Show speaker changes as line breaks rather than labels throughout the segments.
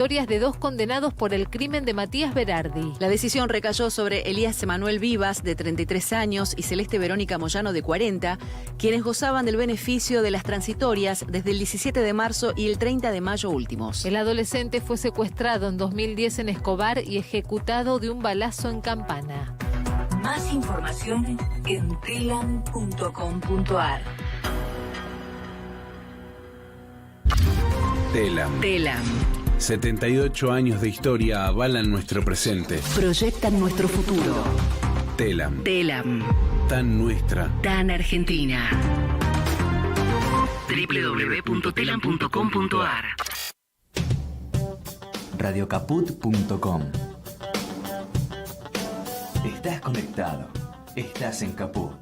Historias de dos condenados por el crimen de Matías Berardi.
La decisión recayó sobre Elías Emanuel Vivas, de 33 años, y Celeste Verónica Moyano, de 40, quienes gozaban del beneficio de las transitorias desde el 17 de marzo y el 30 de mayo últimos.
El adolescente fue secuestrado en 2010 en Escobar y ejecutado de un balazo en Campana.
Más información en telam.com.ar.
Telam. 78 años de historia avalan nuestro presente.
Proyectan nuestro futuro.
Telam.
Tan
nuestra.
Tan argentina.
www.telam.com.ar.
Radiocaput.com. Estás conectado. Estás en Caput.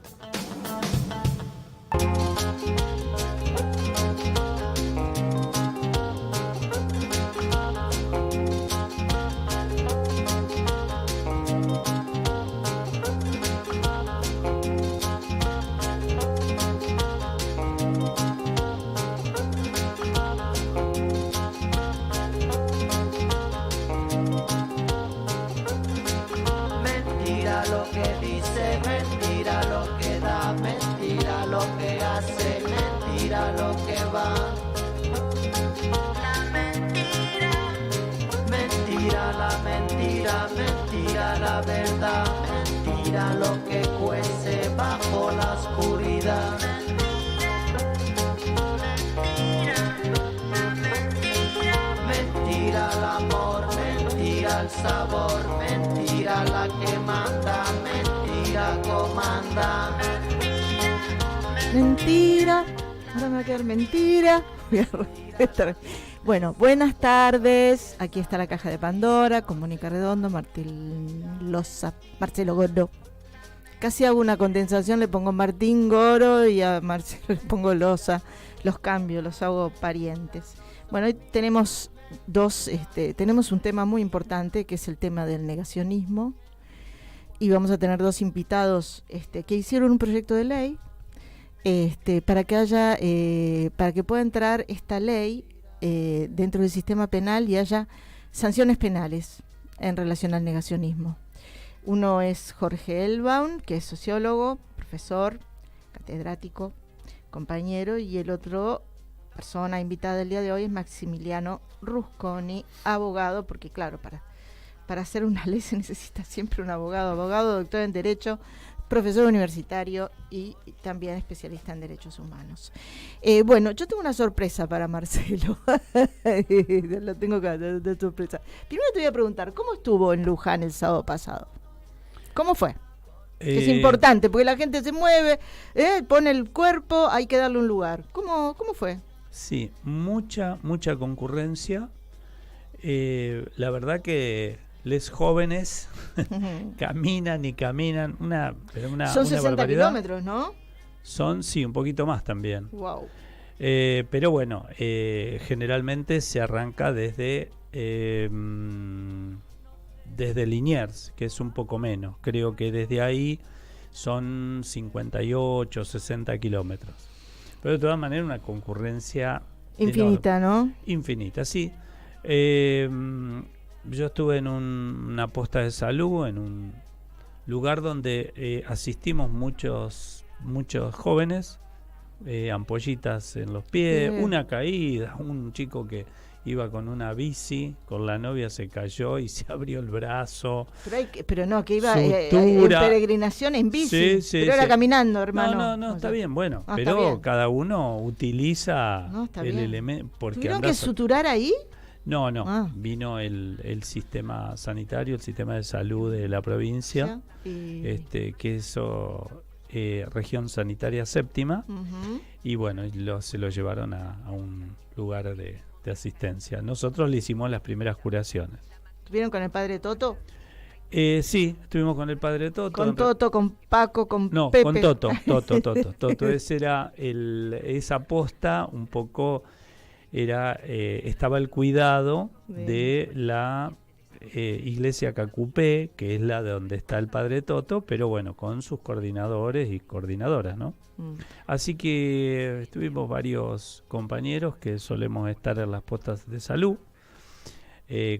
La verdad, mentira lo que cuece bajo la oscuridad. Mentira el amor, mentira el sabor, mentira la que manda, mentira comanda.
Mentira, ahora me va a quedar mentira. Bueno, buenas tardes. Aquí está la caja de Pandora con Mónica Redondo, Marcelo Goro. Casi hago una condensación, le pongo Martín Goro y a Marcelo le pongo Loza. Los cambio, los hago parientes. Bueno, hoy tenemos tenemos un tema muy importante que es el tema del negacionismo. Y vamos a tener dos invitados que hicieron un proyecto de ley para que pueda entrar esta ley dentro del sistema penal y haya sanciones penales en relación al negacionismo. Uno es Jorge Elbaum, que es sociólogo, profesor, catedrático, compañero, y el otro persona invitada del día de hoy es Maximiliano Rusconi, abogado, porque claro, para hacer una ley se necesita siempre un abogado, doctor en Derecho, profesor universitario y también especialista en derechos humanos. Bueno, yo tengo una sorpresa para Marcelo. Lo tengo acá, de sorpresa. Primero te voy a preguntar, ¿cómo estuvo en Luján el sábado pasado? ¿Cómo fue? Que es importante, porque la gente se mueve, pone el cuerpo, hay que darle un lugar. ¿Cómo fue?
Sí, mucha concurrencia. La verdad que les jóvenes caminan,
son 60
barbaridad.
kilómetros, ¿no?
Son, sí, un poquito más también.
Wow.
Pero bueno, generalmente se arranca desde Liniers, que es un poco menos. Creo que desde ahí son 58, 60 kilómetros. Pero de todas maneras una concurrencia
infinita,
enorme.
¿no?
Infinita, sí. Yo estuve en una posta de salud, en un lugar donde asistimos muchos jóvenes, ampollitas en los pies, una caída, un chico que iba con una bici, con la novia se cayó y se abrió el brazo.
Pero no, que iba en peregrinación en bici,
sí,
pero era caminando, hermano.
No, está bien, bueno,
pero
pero
bien.
Cada uno utiliza el elemento.
¿Tuvieron que suturar ahí?
No, vino el sistema sanitario, el sistema de salud de la provincia, que es región sanitaria séptima, y bueno, se lo llevaron a un lugar de asistencia. Nosotros le hicimos las primeras curaciones.
¿Estuvieron con el padre Toto?
Sí, estuvimos con el padre Toto.
¿Con Toto, con Paco, con
no,
Pepe?
Con Toto. Ese era esa posta un poco... estaba el cuidado de la iglesia Cacupé, que es la de donde está el padre Toto, pero bueno, con sus coordinadores y coordinadoras, ¿no? Así que estuvimos varios compañeros que solemos estar en las postas de salud.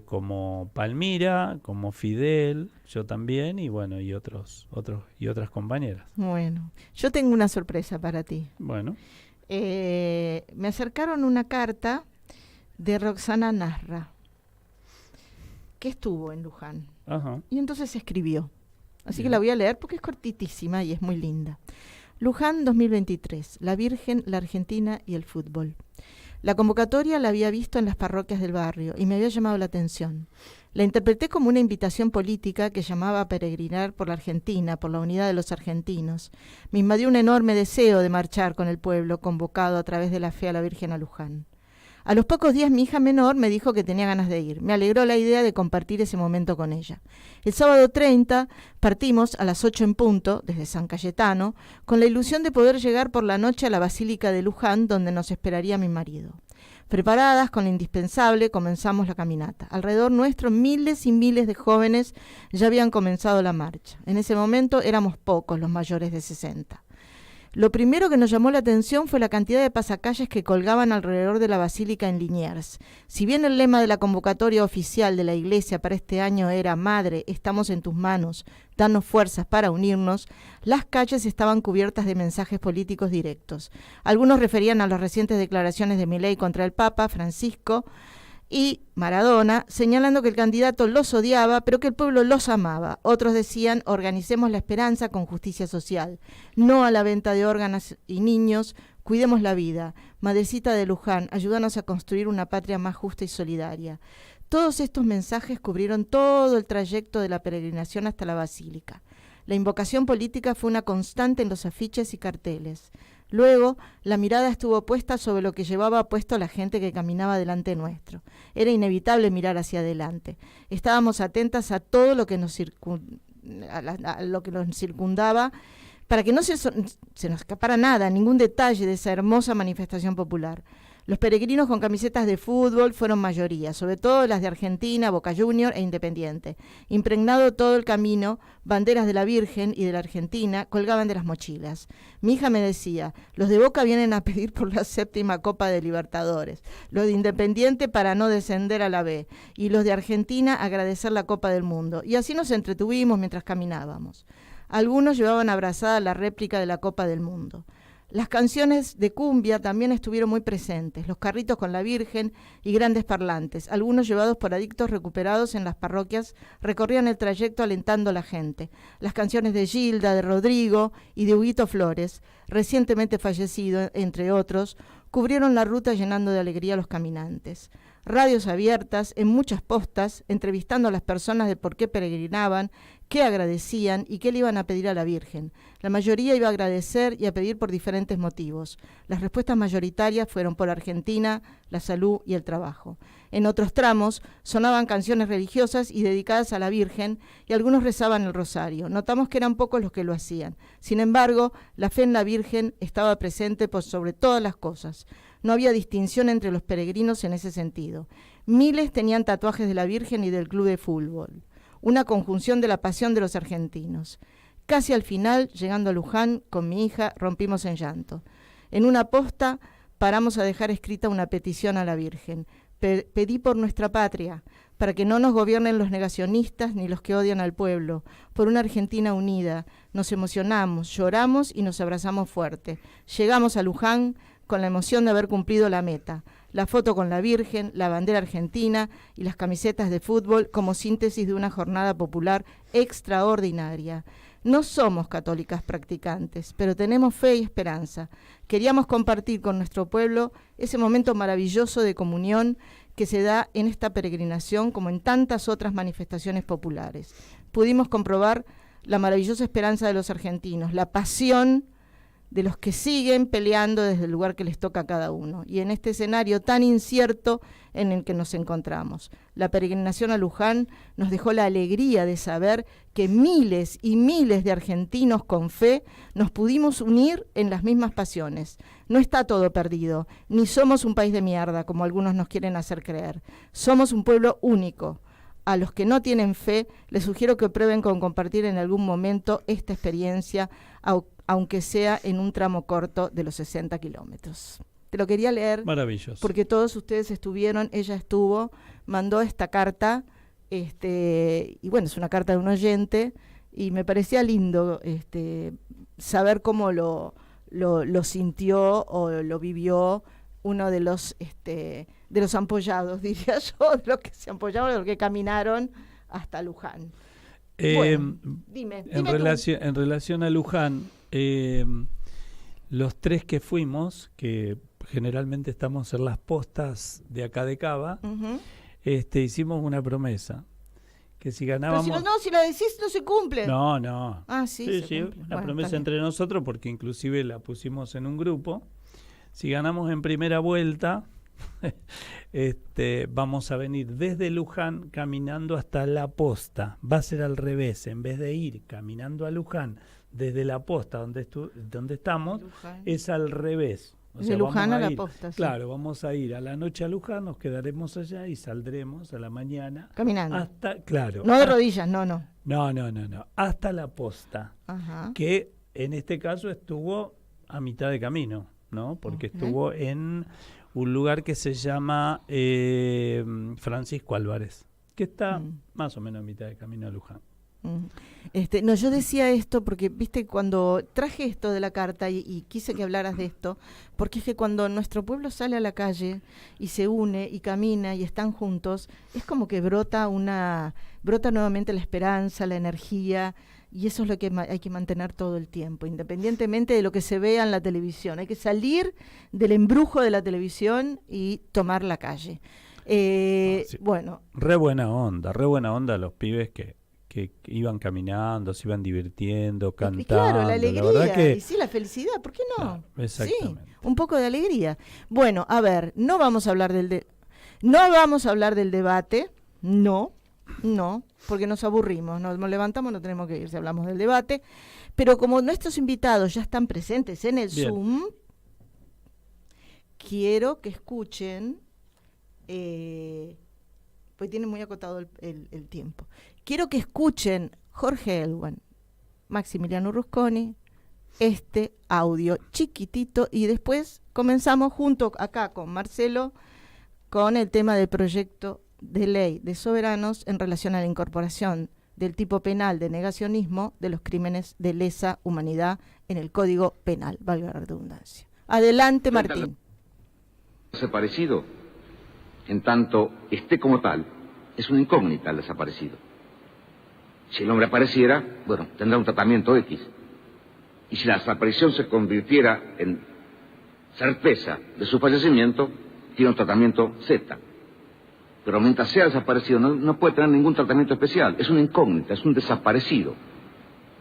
como Palmira, como Fidel, yo también, y bueno, y otras compañeras.
Bueno, yo tengo una sorpresa para ti.
Bueno.
Me acercaron una carta de Roxana Nasra, que estuvo en Luján.
Ajá.
Y entonces escribió. Así
Bien.
que la voy a leer porque es cortitísima y es muy linda. Luján 2023, la Virgen, la Argentina y el fútbol. La convocatoria la había visto en las parroquias del barrio y me había llamado la atención. La interpreté como una invitación política que llamaba a peregrinar por la Argentina, por la unidad de los argentinos. Me invadió un enorme deseo de marchar con el pueblo convocado a través de la fe a la Virgen a Luján. A los pocos días mi hija menor me dijo que tenía ganas de ir. Me alegró la idea de compartir ese momento con ella. El sábado 30 partimos a las 8 en punto, desde San Cayetano, con la ilusión de poder llegar por la noche a la Basílica de Luján, donde nos esperaría mi marido. Preparadas con lo indispensable, comenzamos la caminata. Alrededor nuestro, miles y miles de jóvenes ya habían comenzado la marcha. En ese momento éramos pocos los mayores de 60. Lo primero que nos llamó la atención fue la cantidad de pasacalles que colgaban alrededor de la basílica en Liniers. Si bien el lema de la convocatoria oficial de la Iglesia para este año era «Madre, estamos en tus manos, danos fuerzas para unirnos», las calles estaban cubiertas de mensajes políticos directos. Algunos referían a las recientes declaraciones de Milei contra el Papa Francisco y Maradona, señalando que el candidato los odiaba, pero que el pueblo los amaba. Otros decían, organicemos la esperanza con justicia social, no a la venta de órganos y niños, cuidemos la vida. Madrecita de Luján, ayúdanos a construir una patria más justa y solidaria. Todos estos mensajes cubrieron todo el trayecto de la peregrinación hasta la basílica. La invocación política fue una constante en los afiches y carteles. Luego, la mirada estuvo puesta sobre lo que llevaba puesto la gente que caminaba delante nuestro. Era inevitable mirar hacia adelante. Estábamos atentas a todo lo que nos circundaba, para que no se nos escapara nada, ningún detalle de esa hermosa manifestación popular. Los peregrinos con camisetas de fútbol fueron mayoría, sobre todo las de Argentina, Boca Juniors e Independiente. Impregnado todo el camino, banderas de la Virgen y de la Argentina colgaban de las mochilas. Mi hija me decía, los de Boca vienen a pedir por la 7ª Copa de Libertadores, los de Independiente para no descender a la B, y los de Argentina agradecer la Copa del Mundo. Y así nos entretuvimos mientras caminábamos. Algunos llevaban abrazada la réplica de la Copa del Mundo. Las canciones de cumbia también estuvieron muy presentes, los carritos con la Virgen y grandes parlantes. Algunos llevados por adictos recuperados en las parroquias recorrían el trayecto alentando a la gente. Las canciones de Gilda, de Rodrigo y de Huguito Flores, recientemente fallecido, entre otros, cubrieron la ruta llenando de alegría a los caminantes. Radios abiertas, en muchas postas, entrevistando a las personas de por qué peregrinaban, qué agradecían y qué le iban a pedir a la Virgen. La mayoría iba a agradecer y a pedir por diferentes motivos. Las respuestas mayoritarias fueron por Argentina, la salud y el trabajo. En otros tramos sonaban canciones religiosas y dedicadas a la Virgen y algunos rezaban el rosario. Notamos que eran pocos los que lo hacían. Sin embargo, la fe en la Virgen estaba presente por sobre todas las cosas. No había distinción entre los peregrinos en ese sentido. Miles tenían tatuajes de la Virgen y del club de fútbol. Una conjunción de la pasión de los argentinos. Casi al final, llegando a Luján, con mi hija, rompimos en llanto. En una posta paramos a dejar escrita una petición a la Virgen. Pedí por nuestra patria, para que no nos gobiernen los negacionistas ni los que odian al pueblo, por una Argentina unida. Nos emocionamos, lloramos y nos abrazamos fuerte. Llegamos a Luján con la emoción de haber cumplido la meta. La foto con la Virgen, la bandera argentina y las camisetas de fútbol como síntesis de una jornada popular extraordinaria. No somos católicas practicantes, pero tenemos fe y esperanza. Queríamos compartir con nuestro pueblo ese momento maravilloso de comunión que se da en esta peregrinación como en tantas otras manifestaciones populares. Pudimos comprobar la maravillosa esperanza de los argentinos, la pasión de los que siguen peleando desde el lugar que les toca a cada uno. Y en este escenario tan incierto en el que nos encontramos, la peregrinación a Luján nos dejó la alegría de saber que miles y miles de argentinos con fe nos pudimos unir en las mismas pasiones. No está todo perdido, ni somos un país de mierda, como algunos nos quieren hacer creer. Somos un pueblo único. A los que no tienen fe, les sugiero que prueben con compartir en algún momento esta experiencia, aunque sea en un tramo corto de los 60 kilómetros. Te lo quería leer.
Maravilloso.
Porque todos ustedes estuvieron, ella estuvo, mandó esta carta, y bueno, es una carta de un oyente, y me parecía lindo saber cómo lo sintió o lo vivió uno de los ampollados, diría yo, de los que se ampollaron, de los que caminaron hasta Luján. Bueno, dime
en relación a Luján, los 3 que fuimos, que generalmente estamos en las postas de acá de Cava, hicimos una promesa, que si ganábamos...
Pero si lo decís no se cumple.
No.
Ah, sí,
sí, una promesa entre nosotros, porque inclusive la pusimos en un grupo. Si ganamos en primera vuelta, vamos a venir desde Luján caminando hasta La Posta. Va a ser al revés, en vez de ir caminando a Luján desde La Posta, donde estamos, Luján. Es al revés. O sea,
de Luján a La Posta.
Claro, vamos a ir a la noche a Luján, nos quedaremos allá y saldremos a la mañana.
Caminando.
Claro.
No de rodillas, no.
No. Hasta La Posta.
Ajá.
Que en este caso estuvo a mitad de camino, ¿no? Porque estuvo en un lugar que se llama Francisco Álvarez, que está más o menos a mitad de camino a Luján.
No, yo decía esto porque, viste, cuando traje esto de la carta y quise que hablaras de esto, porque es que cuando nuestro pueblo sale a la calle y se une y camina y están juntos, es como que brota nuevamente la esperanza, la energía, y eso es lo que hay que mantener todo el tiempo, independientemente de lo que se vea en la televisión. Hay que salir del embrujo de la televisión y tomar la calle. Sí. Bueno.
Re buena onda los pibes que iban caminando, se iban divirtiendo, cantando.
Claro, la alegría,
la verdad que...
y sí, la felicidad, ¿por qué no?
Claro, exactamente.
Sí, un poco de alegría. Bueno, a ver, no vamos a hablar del debate, no, porque nos aburrimos, nos levantamos, no tenemos que ir si hablamos del debate, pero como nuestros invitados ya están presentes en el Zoom, quiero que escuchen, pues tiene muy acotado el tiempo. Quiero que escuchen Jorge Elwan, Maximiliano Rusconi, este audio chiquitito, y después comenzamos junto acá con Marcelo con el tema del proyecto de ley de soberanos en relación a la incorporación del tipo penal de negacionismo de los crímenes de lesa humanidad en el Código Penal, valga la redundancia. Adelante, Martín.
Desaparecido, en tanto esté como tal, es una incógnita el desaparecido. Si el hombre apareciera, bueno, tendrá un tratamiento X. Y si la desaparición se convirtiera en certeza de su fallecimiento, tiene un tratamiento Z. Pero mientras sea desaparecido, no puede tener ningún tratamiento especial. Es una incógnita, es un desaparecido.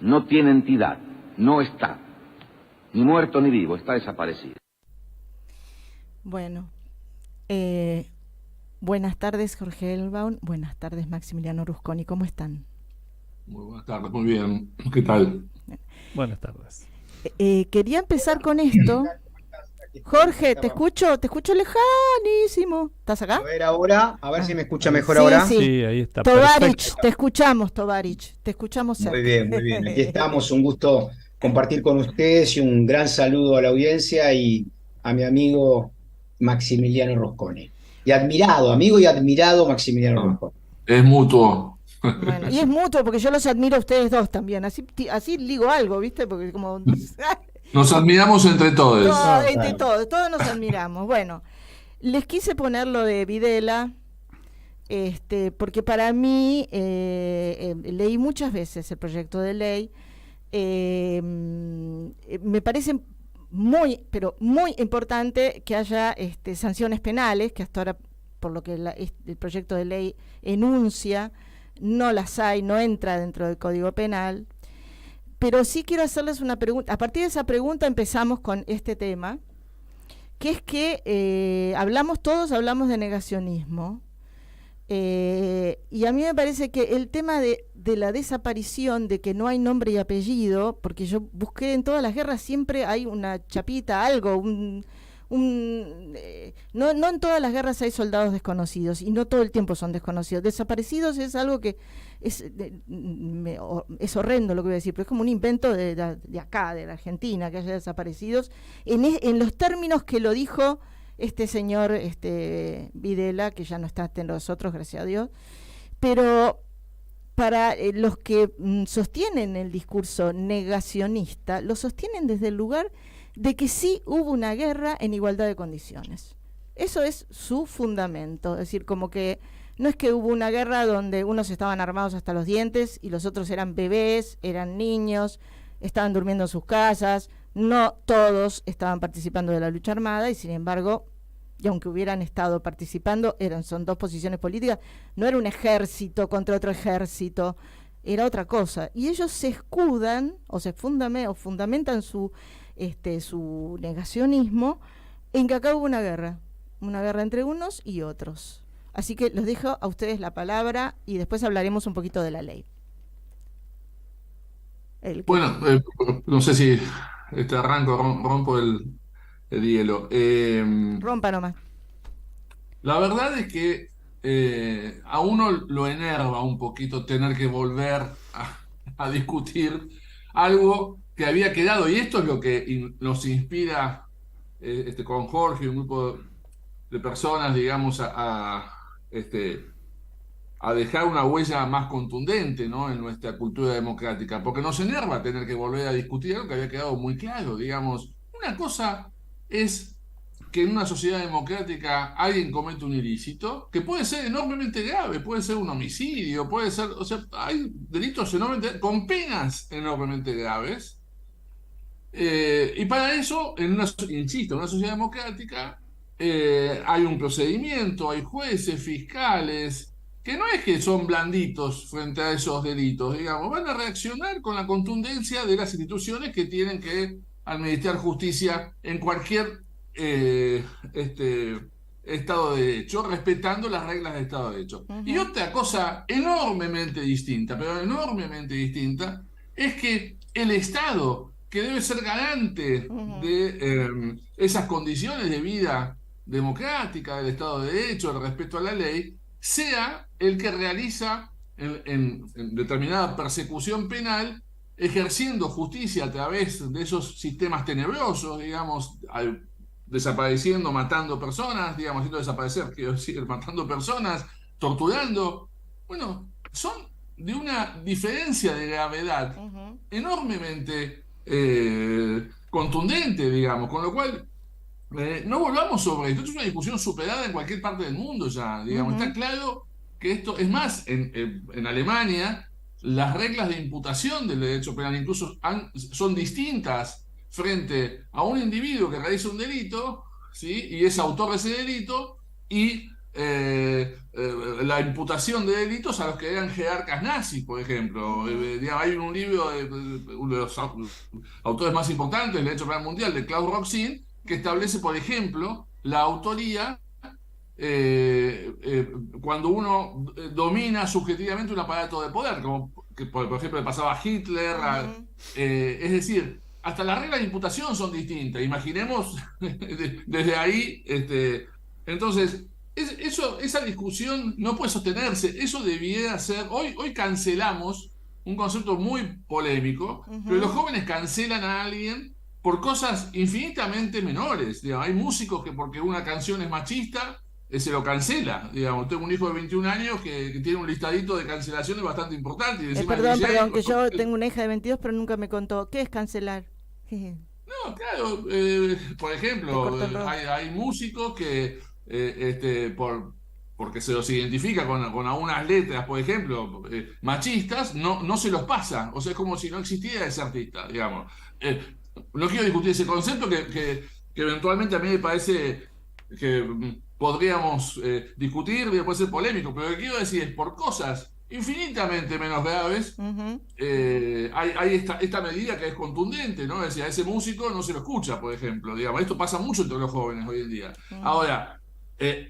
No tiene entidad, no está. Ni muerto ni vivo, está desaparecido.
Bueno, buenas tardes, Jorge Elbaum. Buenas tardes, Maximiliano Rusconi. ¿Cómo están?
Muy buenas tardes, muy bien. ¿Qué tal?
Buenas tardes.
Quería empezar con esto. Jorge, te escucho lejanísimo. ¿Estás acá?
A ver si me escucha mejor ahora.
Sí,
ahí está.
Tovarich, te escuchamos cerca.
Muy bien. Aquí estamos, un gusto compartir con ustedes y un gran saludo a la audiencia y a mi amigo Maximiliano Rusconi. Amigo y admirado Maximiliano Rusconi.
Es mutuo.
Bueno, y es mutuo porque yo los admiro a ustedes dos también. Así digo algo, ¿viste? Porque como...
Nos admiramos entre todos.
Entre todos nos admiramos. Bueno, les quise poner lo de Videla, porque para mí, leí muchas veces el proyecto de ley, me parece muy importante que haya sanciones penales, que hasta ahora, por lo que el proyecto de ley enuncia, no las hay, no entra dentro del Código Penal. Pero sí quiero hacerles una pregunta. A partir de esa pregunta empezamos con este tema, que es que hablamos de negacionismo, y a mí me parece que el tema de la desaparición, de que no hay nombre y apellido, porque yo busqué en todas las guerras, siempre hay una chapita, algo, no en todas las guerras hay soldados desconocidos, y no todo el tiempo son desconocidos. Desaparecidos es algo que es horrendo lo que voy a decir, pero es como un invento de acá, de la Argentina, que haya desaparecidos en los términos que lo dijo este señor Videla, que ya no está entre nosotros, gracias a Dios, pero para los que sostienen el discurso negacionista, lo sostienen desde el lugar de que sí hubo una guerra en igualdad de condiciones. Eso es su fundamento, es decir, como que no es que hubo una guerra donde unos estaban armados hasta los dientes y los otros eran bebés, eran niños, estaban durmiendo en sus casas, no todos estaban participando de la lucha armada y sin embargo, y aunque hubieran estado participando, son dos posiciones políticas, no era un ejército contra otro ejército, era otra cosa. Y ellos se escudan o fundamentan su negacionismo en que acá hubo una guerra entre unos y otros. Así que los dejo a ustedes la palabra y después hablaremos un poquito de la ley.
Bueno, no sé si rompo el hielo.
Rompa nomás.
La verdad es que a uno lo enerva un poquito tener que volver a discutir algo que había quedado, y esto es lo que nos inspira con Jorge y un grupo de personas, digamos, a dejar una huella más contundente, ¿no?, en nuestra cultura democrática, porque nos enerva tener que volver a discutir algo que había quedado muy claro, digamos. Una cosa es que en una sociedad democrática alguien comete un ilícito, que puede ser enormemente grave, puede ser un homicidio, puede ser, o sea, hay delitos enormemente, con penas enormemente graves, y para eso, insisto, en una sociedad democrática hay un procedimiento, hay jueces, fiscales, que no es que son blanditos frente a esos delitos, digamos, van a reaccionar con la contundencia de las instituciones que tienen que administrar justicia en cualquier Estado de Derecho, respetando las reglas del Estado de Derecho. Y otra cosa enormemente distinta, pero enormemente distinta, es que el Estado, que debe ser garante de esas condiciones de vida democrática, del Estado de Derecho, el respeto a la ley, sea el que realiza en determinada persecución penal, ejerciendo justicia a través de esos sistemas tenebrosos, digamos, desapareciendo, matando personas, digamos, haciendo desaparecer, quiero decir, matando personas, torturando. Bueno, son de una diferencia de gravedad enormemente contundente, digamos, con lo cual no volvamos sobre esto. Esto es una discusión superada en cualquier parte del mundo ya, digamos. Está claro que esto, es más, en Alemania, las reglas de imputación del derecho penal incluso son distintas frente a un individuo que realiza un delito, ¿sí?, y es autor de ese delito, y la imputación de delitos a los que eran jerarcas nazis, por ejemplo. Hay un libro de uno de los autores más importantes del derecho penal mundial, de Klaus Roxin, que establece, por ejemplo, la autoría cuando uno domina subjetivamente un aparato de poder, como que, por ejemplo, le pasaba a Hitler. Es decir, hasta las reglas de imputación son distintas. Imaginemos desde ahí. Entonces, esa discusión no puede sostenerse. Eso debiera ser. Hoy cancelamos un concepto muy polémico, pero los jóvenes cancelan a alguien por cosas infinitamente menores. Digamos, hay músicos que porque una canción es machista, se lo cancela. Digamos, tengo un hijo de 21 años que tiene un listadito de cancelaciones bastante importante. Y
perdón, que yo tengo una hija de 22, pero nunca me contó. ¿Qué es cancelar?
No, claro, por ejemplo, hay músicos que porque se los identifica con algunas letras, por ejemplo, machistas, no se los pasa. O sea, es como si no existiera ese artista, digamos. No quiero discutir ese concepto que eventualmente a mí me parece que podríamos discutir, puede ser polémico, pero lo que quiero decir es, por cosas infinitamente menos graves, hay esta medida que es contundente, ¿no? Es decir, a ese músico no se lo escucha, por ejemplo, digamos. Esto pasa mucho entre los jóvenes hoy en día. Ahora,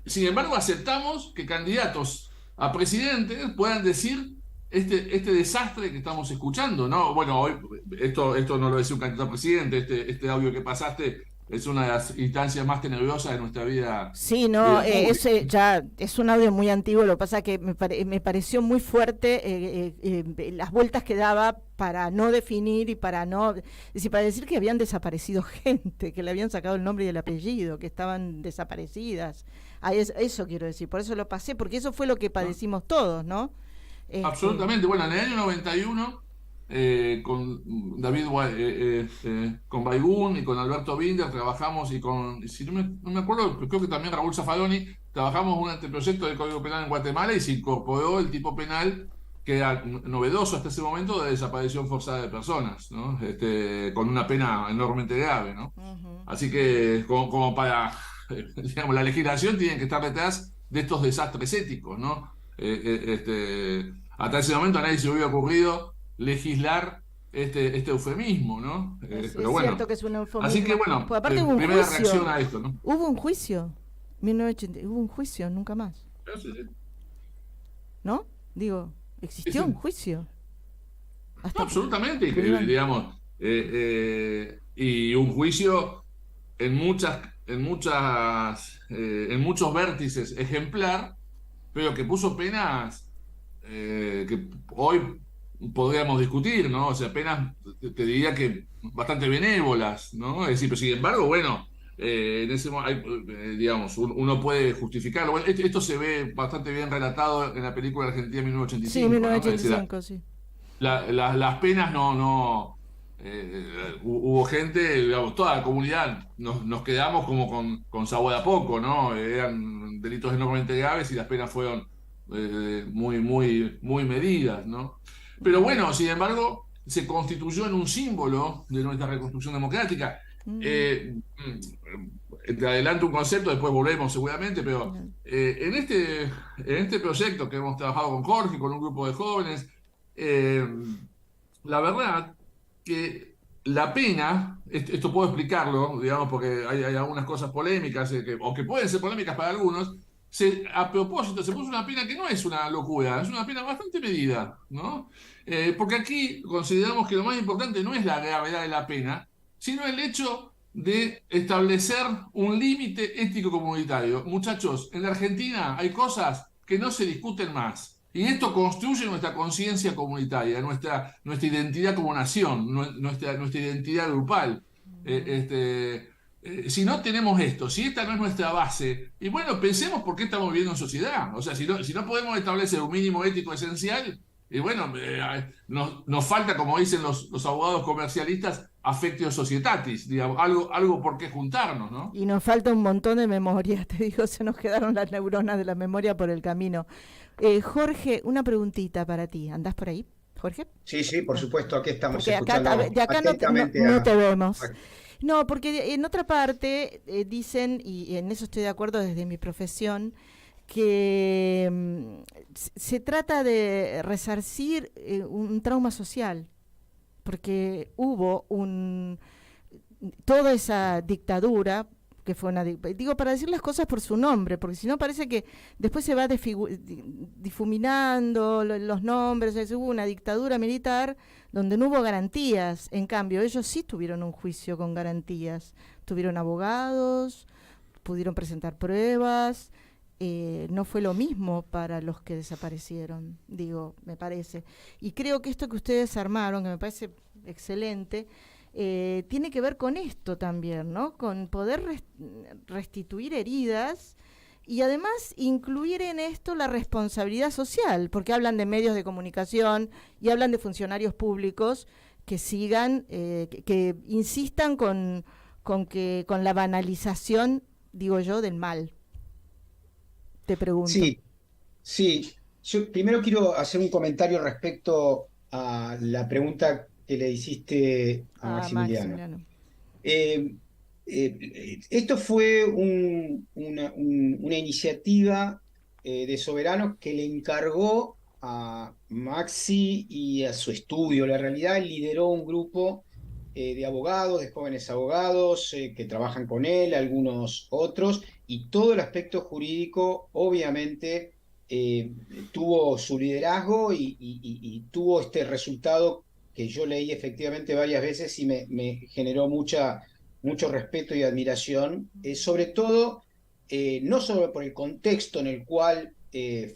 sin embargo, aceptamos que candidatos a presidentes puedan decir este desastre que estamos escuchando, ¿no? Bueno, hoy esto no lo decía un candidato a presidente, este audio que pasaste es una de las instancias más tenebrosas de nuestra vida.
Sí, no,
vida pública.
ese ya es un audio muy antiguo, lo que pasa que me pareció muy fuerte las vueltas que daba para no definir y para no, es decir, para decir que habían desaparecido gente, que le habían sacado el nombre y el apellido, que estaban desaparecidas. Eso quiero decir, por eso lo pasé, porque eso fue lo que padecimos todos, ¿no?
Absolutamente. Bueno, en el año 91, con David, con Baigún y con Alberto Binder trabajamos, y con, si no me acuerdo, creo que también Raúl Zaffaroni, trabajamos un anteproyecto del Código Penal en Guatemala y se incorporó el tipo penal que era novedoso hasta ese momento, de desaparición forzada de personas, ¿no? Con una pena enormemente grave, ¿no? Así que, como para, digamos, la legislación tiene que estar detrás de estos desastres éticos, ¿no? Hasta ese momento a nadie se le hubiera ocurrido legislar este eufemismo, ¿no? Pero bueno,
cierto que es un eufemismo.
así que bueno,
Pues aparte hubo un
primera
juicio.
reacción a esto, ¿no?
Hubo un juicio, 1980, hubo un juicio, nunca más.
Sí, sí.
¿No? Digo, existió un juicio.
No, absolutamente, digamos, y un juicio en muchos vértices ejemplar, pero que puso penas que hoy podríamos discutir, ¿no? O sea, penas, te diría que bastante benévolas, ¿no? Es decir, pero sin embargo, bueno, en ese digamos, uno puede justificarlo. Bueno, esto se ve bastante bien relatado en la película Argentina 1985.
Sí, 1985,
¿no? Es
sí.
Las penas hubo gente, digamos, toda la comunidad nos quedamos como con sabor a poco, ¿no? Eran delitos enormemente graves y las penas fueron muy medidas, ¿no? Pero bueno, sin embargo, se constituyó en un símbolo de nuestra reconstrucción democrática. Te adelanto un concepto, después volvemos seguramente, pero en este proyecto que hemos trabajado con Jorge, con un grupo de jóvenes, la verdad que la pena, esto puedo explicarlo, digamos, porque hay algunas cosas polémicas, o que pueden ser polémicas para algunos. A propósito, se puso una pena que no es una locura, es una pena bastante medida, ¿no? Porque aquí consideramos que lo más importante no es la gravedad de la pena, sino el hecho de establecer un límite ético comunitario. Muchachos, en la Argentina hay cosas que no se discuten más, y esto construye nuestra conciencia comunitaria, nuestra identidad como nación, nuestra identidad grupal. Si no tenemos esto, si esta no es nuestra base, y bueno, pensemos por qué estamos viviendo en sociedad. O sea, si no podemos establecer un mínimo ético esencial, y bueno, nos falta, como dicen los abogados comercialistas, affectio societatis, digamos, algo por qué juntarnos, ¿no?
Y nos falta un montón de memoria, te digo, se nos quedaron las neuronas de la memoria por el camino. Jorge, una preguntita para ti, ¿andás por ahí, Jorge?
Sí, por supuesto, aquí estamos
porque
escuchando
de acá
atentamente
no te vemos. No, porque en otra parte dicen, y en eso estoy de acuerdo desde mi profesión, que se trata de resarcir un trauma social, porque hubo toda esa dictadura, que fue digo, para decir las cosas por su nombre, porque si no parece que después se va difuminando los nombres. Hubo una dictadura militar donde no hubo garantías, en cambio ellos sí tuvieron un juicio con garantías, tuvieron abogados, pudieron presentar pruebas. No fue lo mismo para los que desaparecieron, digo, me parece. Y creo que esto que ustedes armaron, que me parece excelente, tiene que ver con esto también, ¿no? Con poder restituir heridas y además incluir en esto la responsabilidad social, porque hablan de medios de comunicación y hablan de funcionarios públicos que sigan, que insistan con la banalización, digo yo, del mal. Te pregunto.
Sí. Yo primero quiero hacer un comentario respecto a la pregunta que le hiciste a Maximiliano. Esto fue una iniciativa de Soberanos que le encargó a Maxi y a su estudio. La realidad, lideró un grupo de abogados, de jóvenes abogados que trabajan con él, algunos otros, y todo el aspecto jurídico obviamente tuvo su liderazgo y tuvo este resultado que yo leí efectivamente varias veces y me generó mucha mucho respeto y admiración, sobre todo, no solo por el contexto en el cual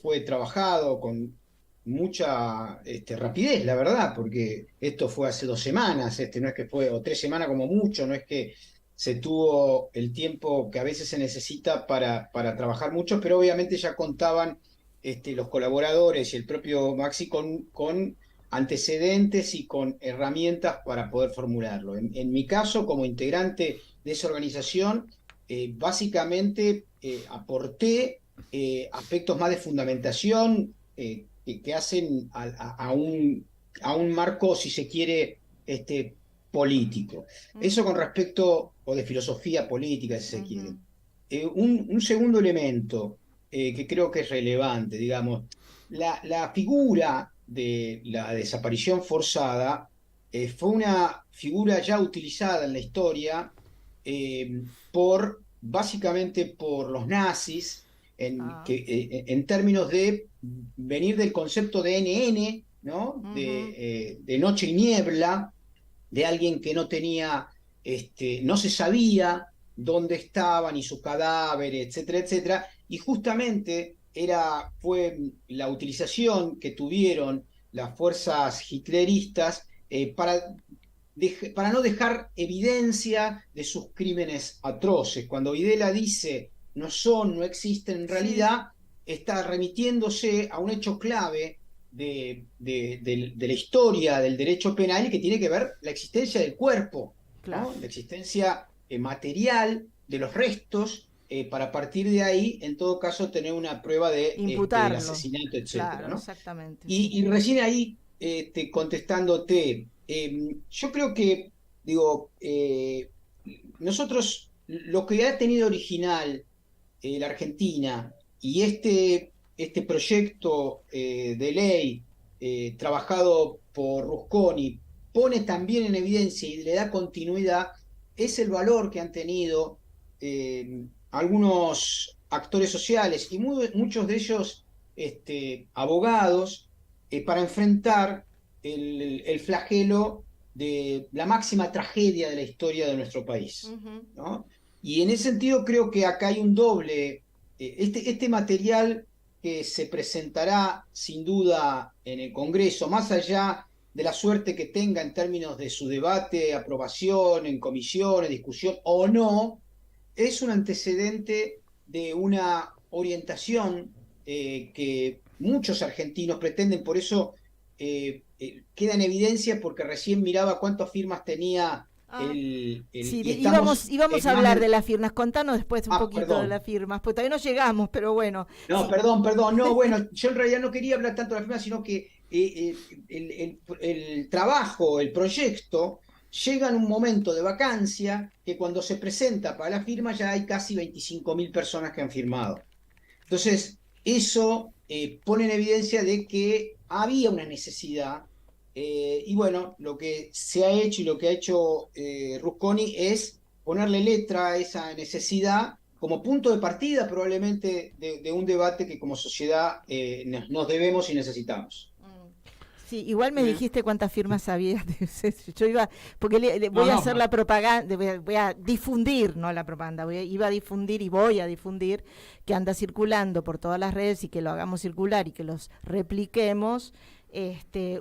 fue trabajado con mucha rapidez, la verdad, porque esto fue hace 2 semanas, no es que fue, o 3 semanas como mucho, no es que se tuvo el tiempo que a veces se necesita para trabajar mucho, pero obviamente ya contaban los colaboradores y el propio Maxi con antecedentes y con herramientas para poder formularlo. En mi caso, como integrante de esa organización, básicamente aporté aspectos más de fundamentación que hacen a un marco, si se quiere, político. Eso con respecto, o de filosofía política, si se quiere. Un segundo elemento que creo que es relevante, digamos, la figura de la desaparición forzada fue una figura ya utilizada en la historia básicamente por los nazis, en términos de venir del concepto de NN, ¿no? De noche y niebla, de alguien que no tenía, no se sabía dónde estaban y sus cadáveres, etcétera, etcétera, y justamente fue la utilización que tuvieron las fuerzas hitleristas para no dejar evidencia de sus crímenes atroces. Cuando Videla dice no existen en realidad, está remitiéndose a un hecho clave de la historia del derecho penal, y que tiene que ver la existencia del cuerpo, ¿no? La existencia material de los restos, para partir de ahí, en todo caso, tener una prueba del asesinato, etc.
Claro,
¿no?
Exactamente.
Y recién ahí, contestándote, yo creo que, digo, nosotros, lo que ha tenido original la Argentina y este proyecto de ley trabajado por Rusconi pone también en evidencia y le da continuidad, es el valor que han tenido algunos actores sociales y muchos de ellos abogados para enfrentar el flagelo de la máxima tragedia de la historia de nuestro país, ¿no? Y en ese sentido creo que acá hay un doble, este material que se presentará sin duda en el Congreso, más allá de la suerte que tenga en términos de su debate, aprobación, en comisiones, discusión o no, es un antecedente de una orientación que muchos argentinos pretenden. Por eso queda en evidencia, porque recién miraba cuántas firmas tenía
sí, íbamos a hablar de las firmas. Contanos después un poquito de las firmas, pues todavía no llegamos, pero bueno.
No, sí. Perdón, no, bueno, yo en realidad no quería hablar tanto de las firmas, sino que el trabajo, el proyecto, llega en un momento de vacancia que cuando se presenta para la firma ya hay casi 25.000 personas que han firmado. Entonces, eso pone en evidencia de que había una necesidad. Y bueno, lo que se ha hecho y lo que ha hecho Rusconi es ponerle letra a esa necesidad como punto de partida probablemente de un debate que como sociedad nos debemos y necesitamos.
Sí, igual me dijiste cuántas firmas había. Yo iba, porque voy a hacer la propaganda, voy a difundir, no la propaganda, iba a difundir y voy a difundir que anda circulando por todas las redes, y que lo hagamos circular y que los repliquemos,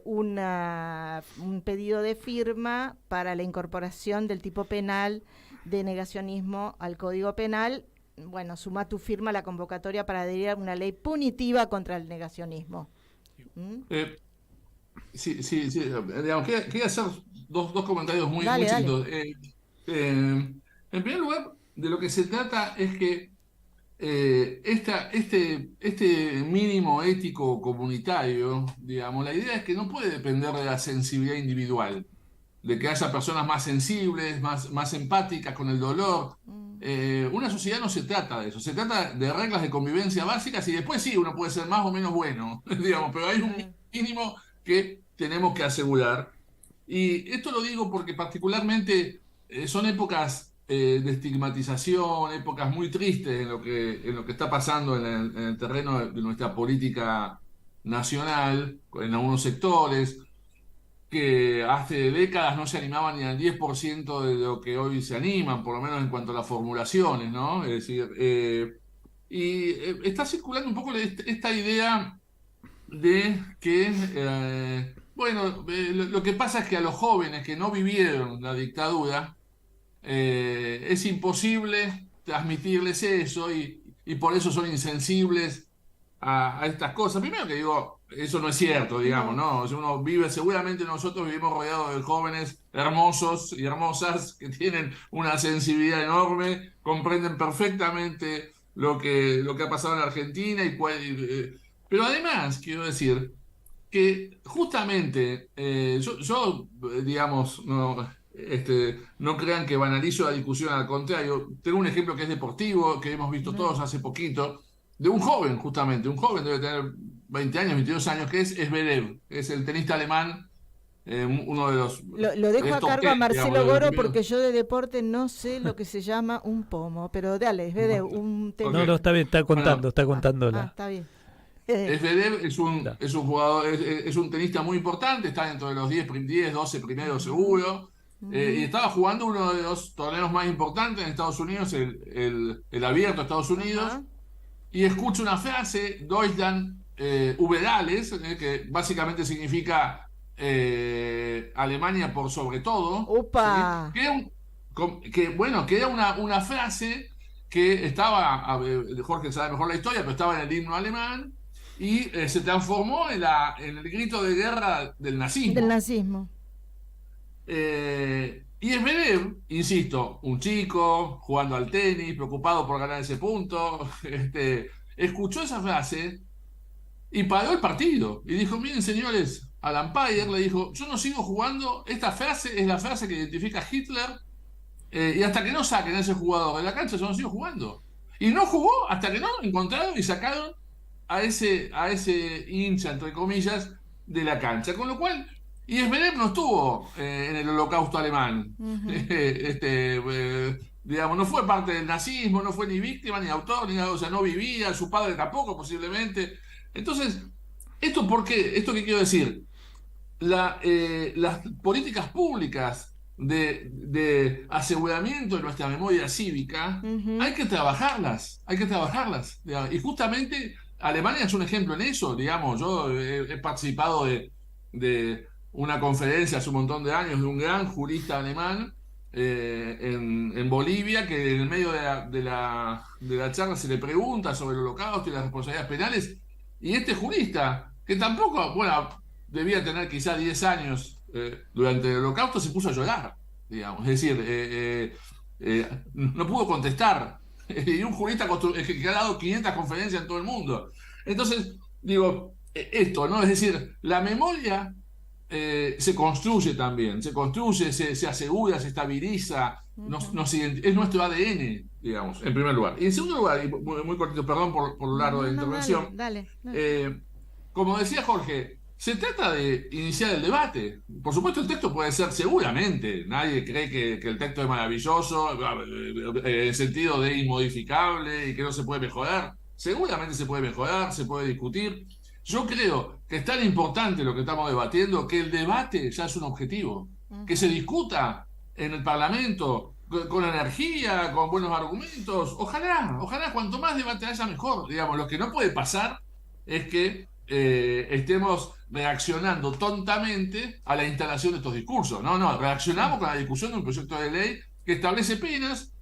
un pedido de firma para la incorporación del tipo penal de negacionismo al Código Penal. Bueno, suma tu firma a la convocatoria para adherir a una ley punitiva contra el negacionismo.
Sí, digamos, quería hacer dos comentarios muy chiquitos. En primer lugar, de lo que se trata es que este mínimo ético comunitario, digamos, la idea es que no puede depender de la sensibilidad individual, de que haya personas más sensibles, más empáticas con el dolor. Una sociedad no se trata de eso, se trata de reglas de convivencia básicas, y después sí, uno puede ser más o menos bueno, digamos, pero hay un mínimo que tenemos que asegurar. Y esto lo digo porque particularmente son épocas de estigmatización, épocas muy tristes en lo que está pasando en el terreno de nuestra política nacional, en algunos sectores. que hace décadas no se animaban ni al 10% de lo que hoy se animan, por lo menos en cuanto a las formulaciones, ¿no? Es decir, está circulando un poco esta idea de que, lo que pasa es que a los jóvenes que no vivieron la dictadura, es imposible transmitirles eso y por eso son insensibles a estas cosas. Primero que digo, eso no es cierto, digamos, ¿no? O sea, uno vive, seguramente nosotros vivimos rodeados de jóvenes hermosos y hermosas que tienen una sensibilidad enorme, comprenden perfectamente lo que ha pasado en la Argentina pero además, quiero decir, que justamente digamos, no crean que banalizo la discusión, al contrario, tengo un ejemplo que es deportivo, que hemos visto todos hace poquito, de un joven, justamente, un joven debe tener 20 años, 22 años, que es Zverev, es el tenista alemán, uno de los...
Lo dejo a cargo a Marcelo
digamos,
Goro porque yo de deporte no sé lo que se llama un pomo, pero dale, Zverev, un tenista.
No, está bien, está contándola.
Está bien.
Zverev es un jugador, es un tenista muy importante, está dentro de los 12 primeros seguro, y estaba jugando uno de los torneos más importantes en Estados Unidos, el Abierto de Estados Unidos, y escucho una frase, Deutschland über alles, que básicamente significa Alemania por sobre todo.
¡Opa!
¿Sí? Que era una frase que estaba, Jorge sabe mejor la historia, pero estaba en el himno alemán, y se transformó en el grito de guerra del nazismo.
Del nazismo.
Y Zverev, insisto, un chico jugando al tenis, preocupado por ganar ese punto, escuchó esa frase y paró el partido. Y dijo, miren señores, al umpire le dijo, yo no sigo jugando, esta frase es la frase que identifica a Hitler, y hasta que no saquen a ese jugador de la cancha, yo no sigo jugando. Y no jugó hasta que no encontraron y sacaron a ese hincha, entre comillas, de la cancha. Con lo cual, y Zverev no estuvo en el holocausto alemán. Digamos, no fue parte del nazismo, no fue ni víctima, ni autor, ni nada, o sea, no vivía, su padre tampoco, posiblemente. Entonces, ¿esto por qué? ¿Esto qué quiero decir? Las políticas públicas de aseguramiento de nuestra memoria cívica, hay que trabajarlas, digamos. Y justamente Alemania es un ejemplo en eso, digamos. Yo he participado de una conferencia hace un montón de años de un gran jurista alemán en Bolivia, que en el medio de la charla se le pregunta sobre el holocausto y las responsabilidades penales, y este jurista, que tampoco, debía tener quizá 10 años durante el holocausto, se puso a llorar, digamos. Es decir, no pudo contestar. Y un jurista que ha dado 500 conferencias en todo el mundo. Entonces, digo, esto, ¿no? Es decir, la memoria se construye también, se asegura, se estabiliza, es nuestro ADN, digamos, en primer lugar. Y en segundo lugar, y muy cortito, perdón por lo largo de la intervención,
dale.
como decía Jorge, se trata de iniciar el debate. Por supuesto, el texto puede ser, seguramente, nadie cree que el texto es maravilloso, en el sentido de inmodificable y que no se puede mejorar. Seguramente se puede mejorar, se puede discutir. Yo creo que es tan importante lo que estamos debatiendo que el debate ya es un objetivo. Que se discuta en el Parlamento con energía, con buenos argumentos. Ojalá, cuanto más debate haya mejor. Digamos, lo que no puede pasar es que estemos reaccionando tontamente a la instalación de estos discursos. No, reaccionamos con la discusión de un proyecto de ley que establece penas,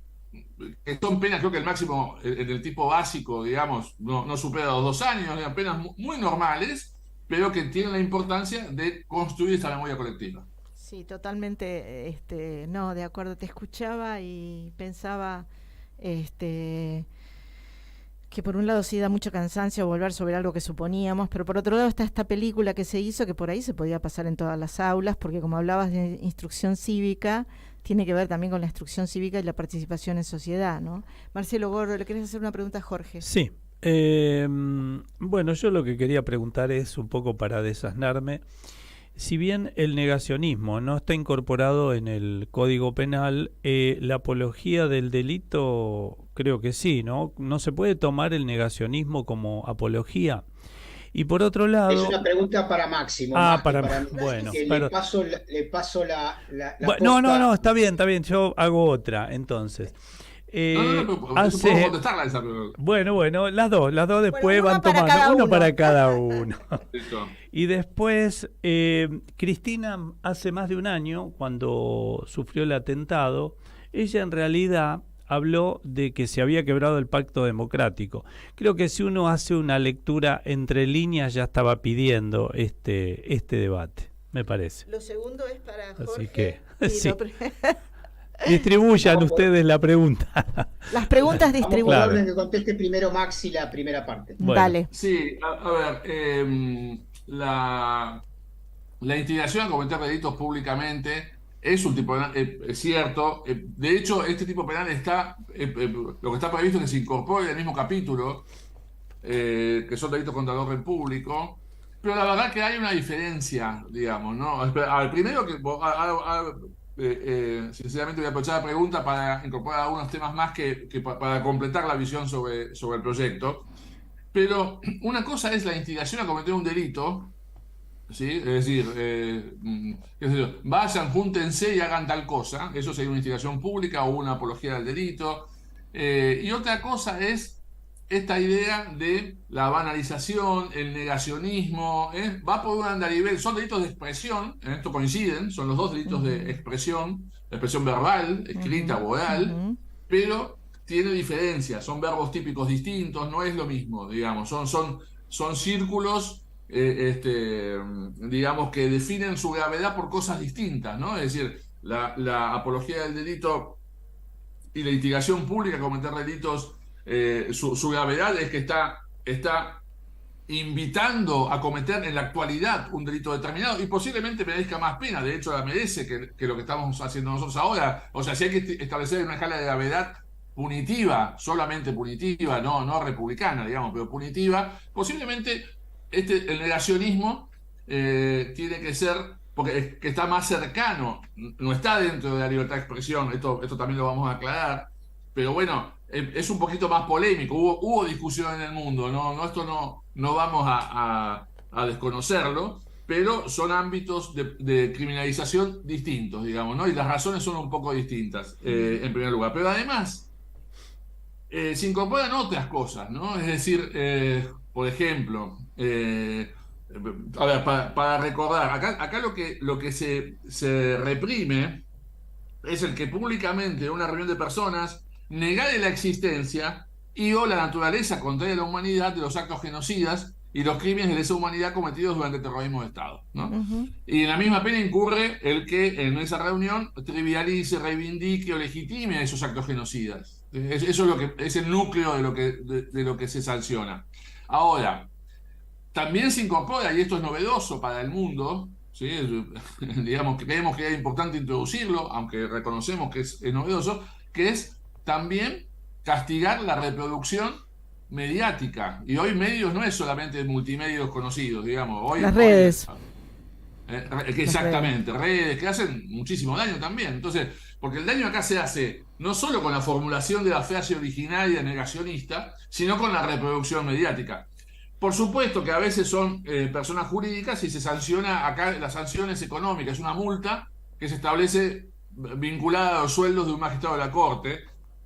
que son penas, creo que el máximo en el tipo básico, digamos, no supera los 2 años, eran penas muy normales, pero que tienen la importancia de construir esta memoria colectiva.
Sí, totalmente, no, de acuerdo, te escuchaba y pensaba, que por un lado sí da mucho cansancio volver sobre algo que suponíamos, pero por otro lado está esta película que se hizo, que por ahí se podía pasar en todas las aulas, porque como hablabas de instrucción cívica, tiene que ver también con la instrucción cívica y la participación en sociedad, ¿no? Marcelo Goro, ¿le querés hacer una pregunta a Jorge?
Sí. Bueno, yo lo que quería preguntar es un poco para desasnarme. Si bien el negacionismo no está incorporado en el Código Penal, la apología del delito creo que sí, ¿no? ¿No se puede tomar el negacionismo como apología? Y por otro lado...
Es una pregunta para Máximo.
Para
mí.
bueno.
Le paso la
no, está bien, yo hago otra, entonces.
Puedo contestarla esa pregunta.
Bueno, las dos después van tomando, uno para cada uno. Y después, Cristina, hace más de un año, cuando sufrió el atentado, ella en realidad habló de que se había quebrado el pacto democrático. Creo que si uno hace una lectura entre líneas ya estaba pidiendo este debate, me parece.
Lo segundo es para Jorge.
Así que, sí. Distribuyan ustedes la pregunta.
Las preguntas distribuyan.
Vamos a que conteste primero Maxi la primera parte.
Bueno.
Dale.
Sí, a ver, la instigación a cometer delitos públicamente es un tipo penal, es cierto. De hecho, este tipo penal está, lo que está previsto es que se incorpore en el mismo capítulo, que son delitos contra el orden público, pero la verdad que hay una diferencia, digamos, ¿no? A ver, primero que... sinceramente voy a aprovechar la pregunta para incorporar algunos temas más que para completar la visión sobre el proyecto. Pero una cosa es la instigación a cometer un delito, ¿sí? Es decir, vayan, júntense y hagan tal cosa. Eso sería una instigación pública o una apología del delito. Y otra cosa es esta idea de la banalización, el negacionismo, va por un andarivel. Son delitos de expresión, en esto coinciden, son los dos delitos de expresión verbal, escrita o oral, pero tiene diferencias, son verbos típicos distintos, no es lo mismo, digamos, son círculos, digamos, que definen su gravedad por cosas distintas, ¿no? Es decir, la apología del delito y la instigación pública a cometer delitos, su gravedad es que está invitando a cometer en la actualidad un delito determinado y posiblemente merezca más pena. De hecho, la merece que lo que estamos haciendo nosotros ahora. O sea, si hay que establecer una escala de gravedad punitiva, solamente punitiva, no republicana, digamos, pero punitiva, posiblemente el negacionismo tiene que ser, porque que está más cercano, no está dentro de la libertad de expresión, esto también lo vamos a aclarar, pero bueno, es un poquito más polémico, hubo discusión en el mundo, esto no vamos a desconocerlo, pero son ámbitos de criminalización distintos, digamos, ¿no? Y las razones son un poco distintas, en primer lugar. Pero además, se incorporan otras cosas, ¿no? Es decir, por ejemplo, a ver, para recordar, acá lo que se reprime es el que públicamente en una reunión de personas negare la existencia y o la naturaleza contraria a la humanidad de los actos genocidas y los crímenes de lesa humanidad cometidos durante el terrorismo de Estado, ¿no? Y en la misma pena incurre el que en esa reunión trivialice, reivindique o legitime esos actos genocidas. Eso es el núcleo de lo que se sanciona. Ahora, también se incorpora, y esto es novedoso para el mundo, ¿sí? Digamos, creemos que es importante introducirlo, aunque reconocemos que es novedoso, que es también castigar la reproducción mediática. Y hoy medios no es solamente multimedios conocidos, digamos. Hoy,
las redes.
Exactamente, redes que hacen muchísimo daño también. Entonces, porque el daño acá se hace no solo con la formulación de la frase originaria negacionista, sino con la reproducción mediática. Por supuesto que a veces son personas jurídicas y se sanciona, acá la sanción es económica, es una multa que se establece vinculada a los sueldos de un magistrado de la Corte,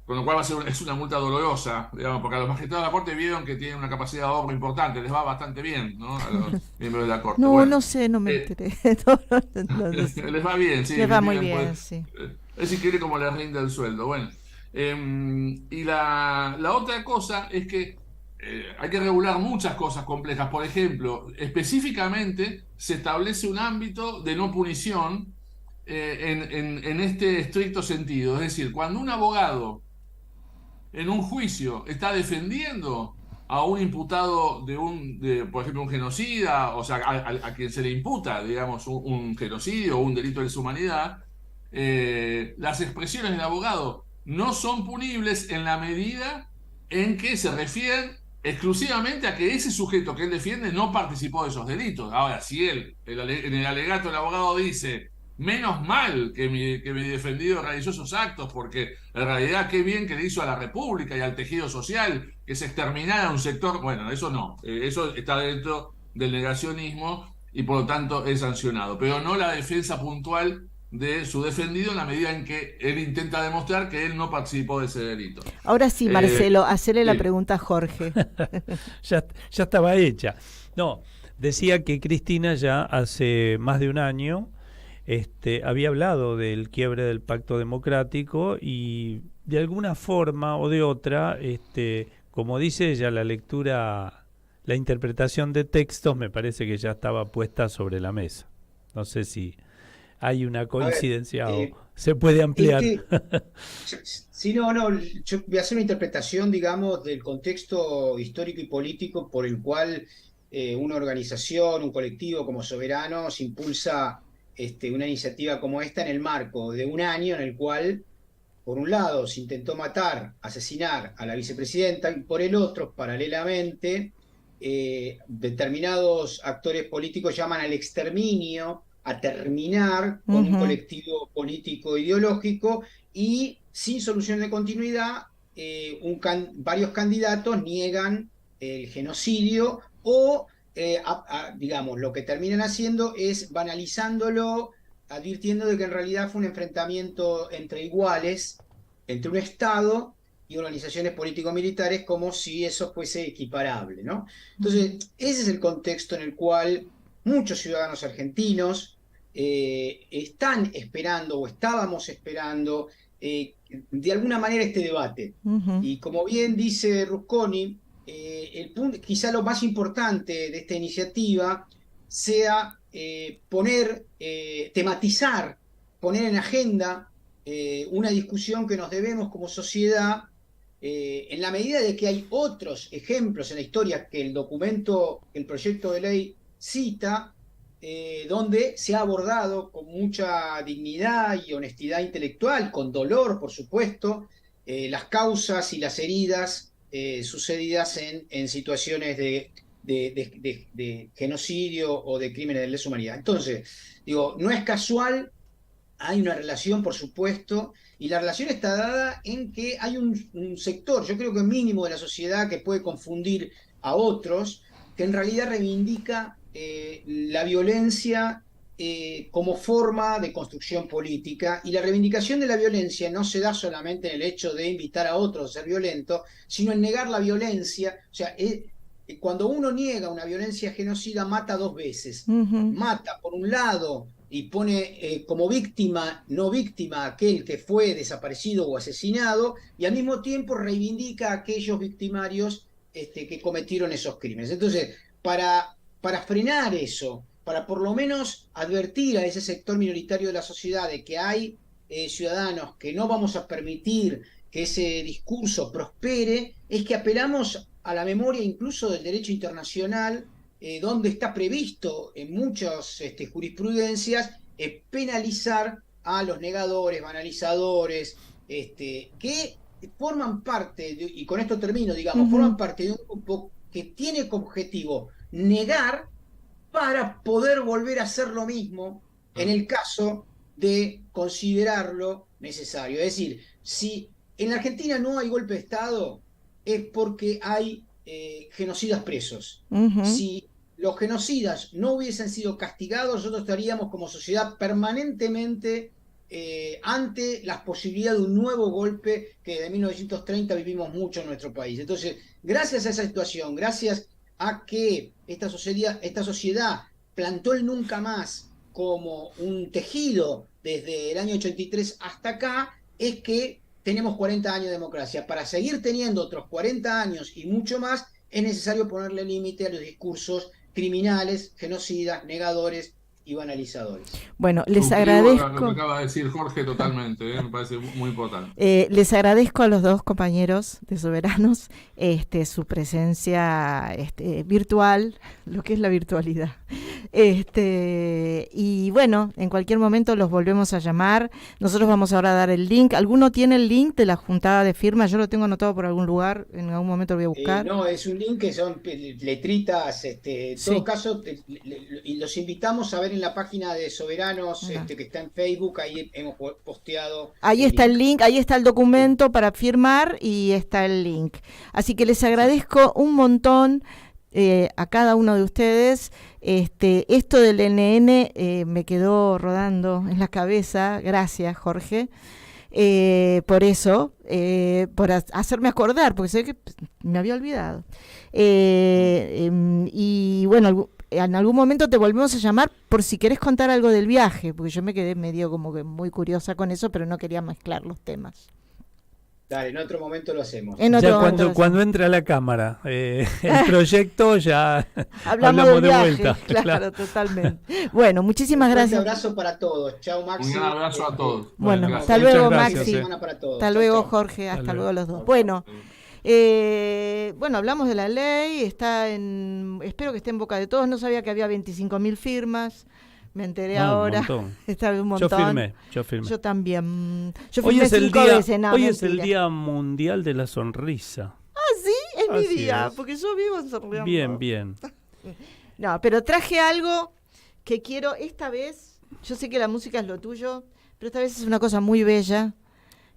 con lo cual es una multa dolorosa, digamos, porque a los magistrados de la Corte vieron que tienen una capacidad de ahorro importante, les va bastante bien, ¿no? A los miembros de la Corte.
No sé, no me enteré.
Les va bien, sí.
Les va muy bien, pues, sí.
Es increíble cómo les rinde el sueldo. Bueno, y la otra cosa es que hay que regular muchas cosas complejas. Por ejemplo, específicamente se establece un ámbito de no punición en este estricto sentido. Es decir, cuando un abogado en un juicio está defendiendo a un imputado por ejemplo, un genocida, o sea, a quien se le imputa, digamos, un genocidio o un delito de lesa humanidad, las expresiones del abogado no son punibles en la medida en que se refieren exclusivamente a que ese sujeto que él defiende no participó de esos delitos. Ahora, si en el alegato del abogado dice menos mal que mi defendido realizó esos actos, porque en realidad qué bien que le hizo a la República y al tejido social que se exterminara un sector. Bueno, eso no, eso está dentro del negacionismo y por lo tanto es sancionado, pero no la defensa puntual de su defendido en la medida en que él intenta demostrar que él no participó de ese delito.
Ahora sí, Marcelo, hacerle la pregunta a Jorge.
ya estaba hecha. No, decía que Cristina ya hace más de un año había hablado del quiebre del pacto democrático y de alguna forma o de otra, como dice ella, la interpretación de textos me parece que ya estaba puesta sobre la mesa. No sé si hay una coincidencia o se puede ampliar.
Sí, no, yo voy a hacer una interpretación, digamos, del contexto histórico y político por el cual una organización, un colectivo como Soberanos impulsa una iniciativa como esta en el marco de un año en el cual, por un lado, se intentó asesinar a la vicepresidenta, y por el otro, paralelamente, determinados actores políticos llaman al exterminio, a terminar con un colectivo político ideológico, y sin solución de continuidad, varios candidatos niegan el genocidio o, digamos, lo que terminan haciendo es banalizándolo, advirtiendo de que en realidad fue un enfrentamiento entre iguales, entre un Estado y organizaciones político-militares, como si eso fuese equiparable, ¿no? Entonces, ese es el contexto en el cual muchos ciudadanos argentinos están esperando o estábamos esperando de alguna manera este debate. Y como bien dice Rusconi, el punto, quizá lo más importante de esta iniciativa sea tematizar, poner en agenda una discusión que nos debemos como sociedad, en la medida de que hay otros ejemplos en la historia que el proyecto de ley cita, donde se ha abordado con mucha dignidad y honestidad intelectual, con dolor, por supuesto, las causas y las heridas sucedidas en situaciones de genocidio o de crímenes de lesa humanidad. Entonces, digo, no es casual, hay una relación, por supuesto, y la relación está dada en que hay un sector, yo creo que mínimo de la sociedad, que puede confundir a otros, que en realidad reivindica la violencia como forma de construcción política, y la reivindicación de la violencia no se da solamente en el hecho de invitar a otros a ser violentos, sino en negar la violencia. O sea, cuando uno niega una violencia genocida, mata dos veces. Mata, por un lado, y pone como víctima, no víctima, a aquel que fue desaparecido o asesinado, y al mismo tiempo reivindica a aquellos victimarios que cometieron esos crímenes. Entonces, para frenar eso, para por lo menos advertir a ese sector minoritario de la sociedad de que hay ciudadanos que no vamos a permitir que ese discurso prospere, es que apelamos a la memoria incluso del derecho internacional, donde está previsto en muchas jurisprudencias penalizar a los negadores, banalizadores, que forman parte, y con esto termino, digamos, forman parte de un grupo que tiene como objetivo negar para poder volver a hacer lo mismo en el caso de considerarlo necesario. Es decir, si en la Argentina no hay golpe de Estado, es porque hay genocidas presos. Si los genocidas no hubiesen sido castigados, nosotros estaríamos como sociedad permanentemente ante la posibilidad de un nuevo golpe, que desde 1930 vivimos mucho en nuestro país. Entonces, gracias a esa situación, gracias a que esta sociedad plantó el nunca más como un tejido desde el año 83 hasta acá, es que tenemos 40 años de democracia. Para seguir teniendo otros 40 años y mucho más, es necesario ponerle límite a los discursos criminales, genocidas, negadores y banalizadores.
Bueno, les agradezco.
Lo que acaba de decir Jorge totalmente, me parece muy importante.
Les agradezco a los dos compañeros de Soberanos su presencia virtual, lo que es la virtualidad. Y bueno, en cualquier momento los volvemos a llamar. Nosotros vamos ahora a dar el link. ¿Alguno tiene el link de la juntada de firmas? Yo lo tengo anotado por algún lugar, en algún momento lo voy a buscar.
No, es un link que son letritas, en todo caso, y los invitamos a ver en la página de Soberanos, que está en Facebook, ahí hemos posteado.
Ahí está el link, ahí está el documento para firmar y está el link. Así que les agradezco un montón a cada uno de ustedes. Esto del NN me quedó rodando en la cabeza. Gracias, Jorge. Por eso, por hacerme acordar, porque sé que me había olvidado. Y bueno, en algún momento te volvemos a llamar por si querés contar algo del viaje, porque yo me quedé medio como que muy curiosa con eso, pero no quería mezclar los temas.
Dale, en otro momento lo hacemos.
Cuando entra la cámara, el proyecto ya
hablamos
de
viaje,
vuelta.
Claro, totalmente. Bueno, muchísimas gracias.
Un abrazo para todos. Chao, Maxi.
Un abrazo a todos.
Bueno, hasta luego,
gracias,
Maxi. Hasta luego, Jorge. Hasta luego los dos. Bueno. Bueno, hablamos de la ley, espero que esté en boca de todos. No sabía que había 25.000 firmas. Me enteré ahora. Está un montón.
Yo firmé.
Yo también. Yo
Hoy
firmé
es el
5
día,
veces.
hoy es el Día Mundial de la Sonrisa.
Ah, sí, es mi
Así
día,
es.
porque yo vivo sonriendo.
Bien.
No, pero traje algo que quiero esta vez. Yo sé que la música es lo tuyo, pero esta vez es una cosa muy bella.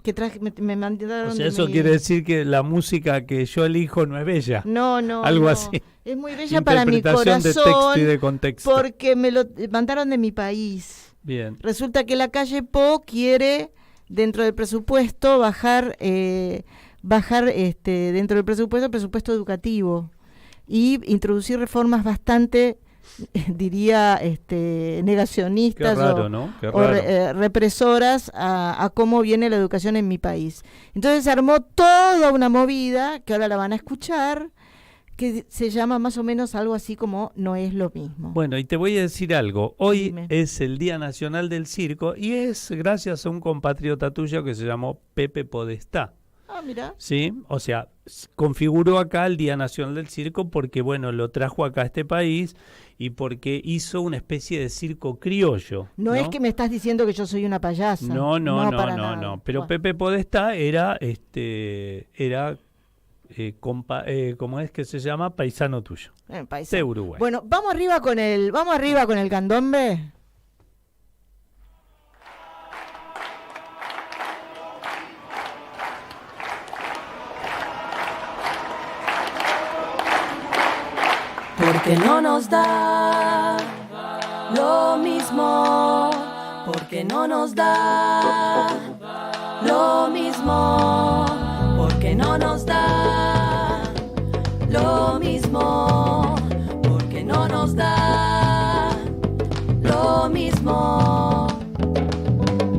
Que traje, me mandaron.
O sea, eso quiere decir que la música que yo elijo no es bella.
No.
Algo así.
Es muy bella para mi corazón.
De texto y de contexto.
Porque me lo mandaron de mi país.
Bien.
Resulta que la calle Po quiere, dentro del presupuesto, bajar dentro del presupuesto educativo y introducir reformas bastante, diría, negacionistas.
Qué raro, ¿no? Qué raro.
Represoras a cómo viene la educación en mi país. Entonces se armó toda una movida, que ahora la van a escuchar, que se llama más o menos algo así como No es lo mismo.
Bueno, y te voy a decir algo. Hoy
Dime.
es el Día Nacional del Circo y es gracias a un compatriota tuyo que se llamó Pepe Podestá.
Ah, mira.
Sí, o sea, configuró acá el Día Nacional del Circo porque, bueno, lo trajo acá a este país y porque hizo una especie de circo criollo.
No es que me estás diciendo que yo soy una payasa.
No. Pero
Bueno.
Pepe Podestá era ¿cómo es que se llama? Paisano tuyo.
Paisano.
De Uruguay.
Bueno, vamos arriba con el candombe.
Porque no nos da lo mismo, porque no nos da lo mismo, porque no nos da lo mismo, porque no nos da lo mismo.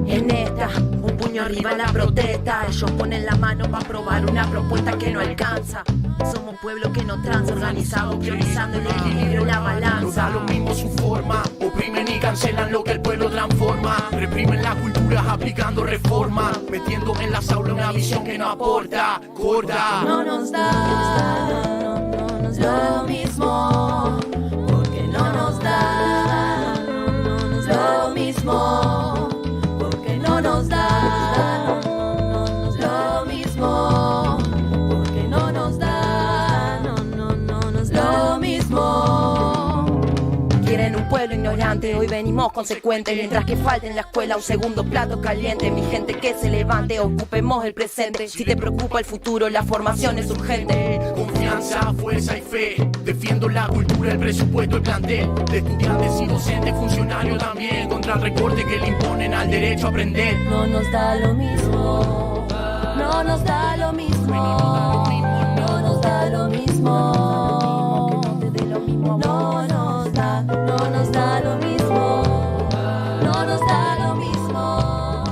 En esta, un puño arriba la protesta, ellos ponen la mano para probar una propuesta que no alcanza. Somos pueblo que no transa, organizado, priorizando el equilibrio, la balanza.
No da lo mismo su forma, oprimen y cancelan lo que el pueblo transforma. Reprimen la cultura aplicando reforma, metiendo en las aulas una visión que no aporta, corta.
No nos da lo mismo, porque no nos da lo mismo, porque no nos da lo mismo, porque no nos da lo mismo. Quieren un pueblo ignorante, hoy venimos consecuentes. Mientras que falta en la escuela un segundo plato caliente. Mi gente que se levante, ocupemos el presente. Si te preocupa el futuro, la formación es urgente.
Confianza, fuerza y fe. Defiendo la cultura, el presupuesto, el plantel. De estudiantes y docentes, funcionarios también. Contra el recorte que le imponen al derecho a aprender.
No nos da lo mismo. No nos da lo mismo. No nos da lo mismo. No nos da lo mismo, no nos da lo mismo,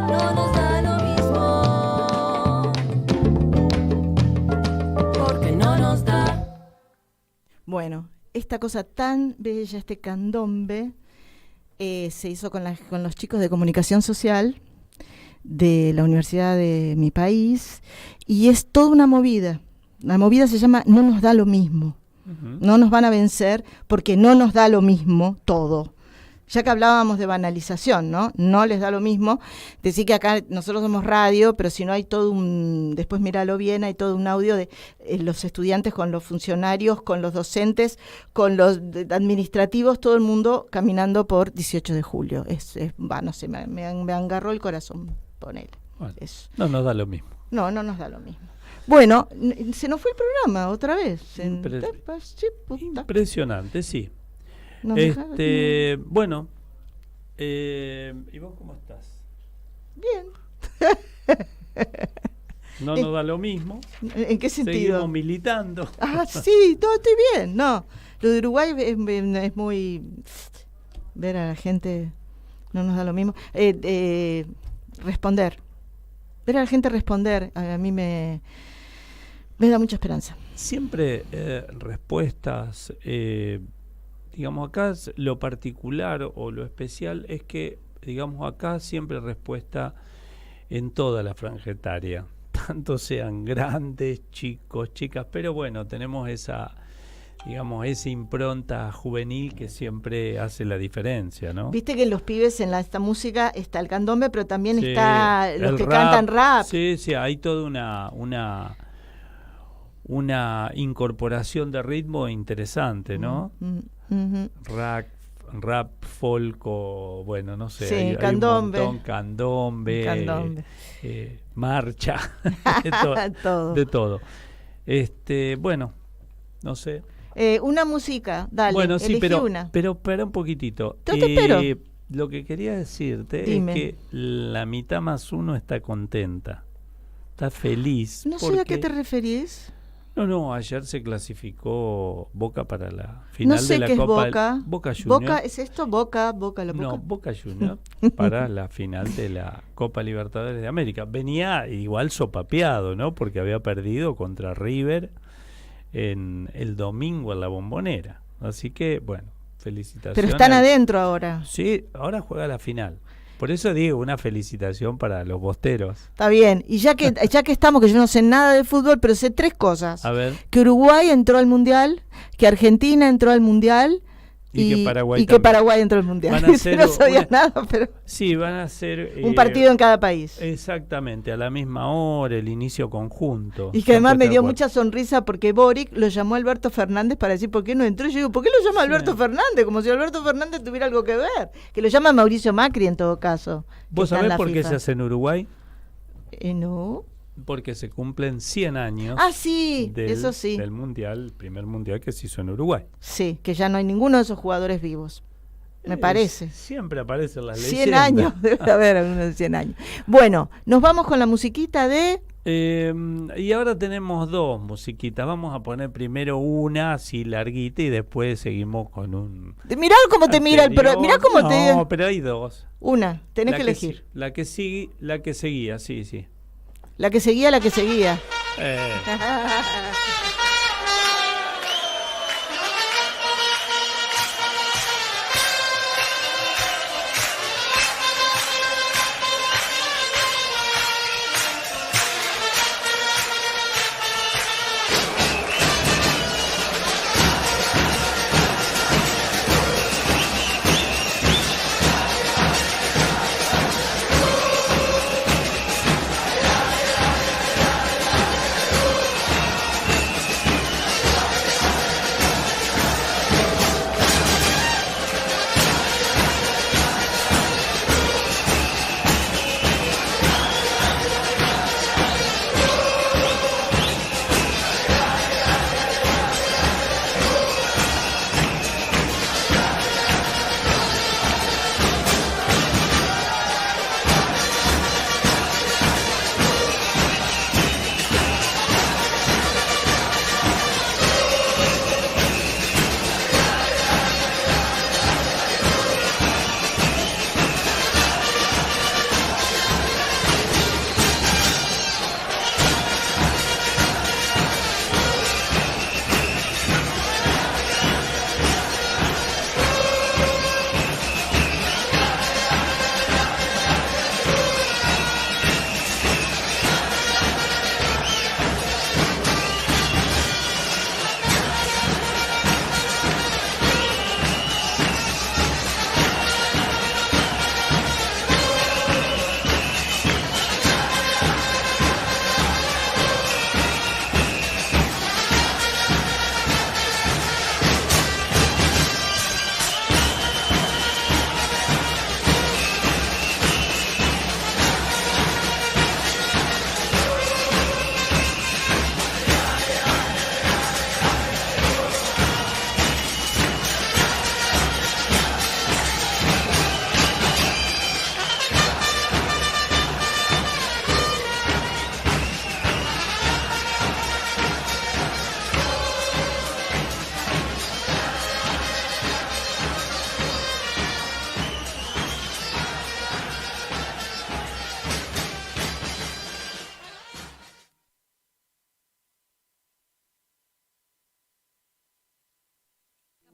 no nos da lo mismo, porque no nos da.
Bueno, esta cosa tan bella, este candombe, se hizo con los chicos de comunicación social de la universidad de mi país y es toda una movida. La movida se llama No nos da lo mismo. No nos van a vencer porque no nos da lo mismo todo. Ya que hablábamos de banalización, ¿no? No les da lo mismo. Decir que acá nosotros somos radio, pero si no hay todo después míralo bien, hay todo un audio de los estudiantes con los funcionarios, con los docentes, con los administrativos, todo el mundo caminando por 18 de julio. No sé, me agarró el corazón, ponele.
Bueno, no nos da lo mismo.
No nos da lo mismo. Bueno, se nos fue el programa otra vez.
Impresionante, sí. Bueno, ¿y vos cómo estás?
Bien.
No nos da lo mismo.
¿En qué sentido?
Seguimos militando.
Sí, todo estoy bien. No, lo de Uruguay es muy... Ver a la gente no nos da lo mismo. Responder. Ver a la gente responder a mí me da mucha esperanza.
Siempre respuestas... digamos, acá lo particular o lo especial es que, digamos, acá siempre respuesta en toda la franja etaria, tanto sean grandes, chicos, chicas, pero bueno, tenemos esa impronta juvenil que siempre hace la difercia, ¿no?
Viste que en los pibes en esta música está el candombe, pero también está los que cantan rap.
Sí, hay toda una incorporación de ritmo interesante, ¿no? Rap, folk, bueno, no sé, hay
candombe.
Un montón, candombe. Marcha, de todo. Bueno, no sé.
Una música, dale,
bueno, sí,
elegí una.
Pero espera un poquitito.
Te espero.
Lo que quería decirte
Dime.
es que la mitad más uno está contenta, está feliz.
No sé a qué te referís.
No, ayer se clasificó Boca para la final de la
qué
Copa.
Es Boca.
Boca Juniors.
¿Boca es esto? ¿Boca? ¿La Boca?
No, Boca Juniors para la final de la Copa Libertadores de América. Venía igual sopapeado, ¿no? Porque había perdido contra River en el domingo en la Bombonera. Así que, bueno, felicitaciones.
Pero están adentro ahora.
Sí, ahora juega la final. Por eso digo, una felicitación para los bosteros.
Está bien. Y ya que estamos, que yo no sé nada de fútbol, pero sé tres cosas.
A ver.
Que Uruguay entró al Mundial, que Argentina entró al Mundial y que Paraguay entró al Mundial. No sabía nada, pero...
Sí, van a ser...
un partido en cada país.
Exactamente, a la misma hora, el inicio conjunto.
Y que además me dio mucha sonrisa porque Boric lo llamó a Alberto Fernández para decir por qué no entró. Y yo digo, ¿por qué lo llama Alberto Fernández? Como si Alberto Fernández tuviera algo que ver. Que lo llama Mauricio Macri en todo caso.
¿Vos sabés por qué se hace en Uruguay?
No.
Porque se cumplen 100 años.
Sí, eso sí.
Del mundial, el primer mundial que se hizo en Uruguay.
Sí, que ya no hay ninguno de esos jugadores vivos. Me parece.
Siempre aparecen las leyendas.
100 años, debe haber algunos de 100 años. Bueno, nos vamos con la musiquita de...
y ahora tenemos dos musiquitas. Vamos a poner primero una así larguita y después seguimos con un...
Mirá cómo te mira, pero mirá cómo te...
No, pero hay dos.
Una, tenés que elegir.
La que seguía, sí.
La que seguía.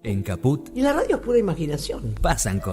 En Caput
Y la radio es pura imaginación.
pasan cosas.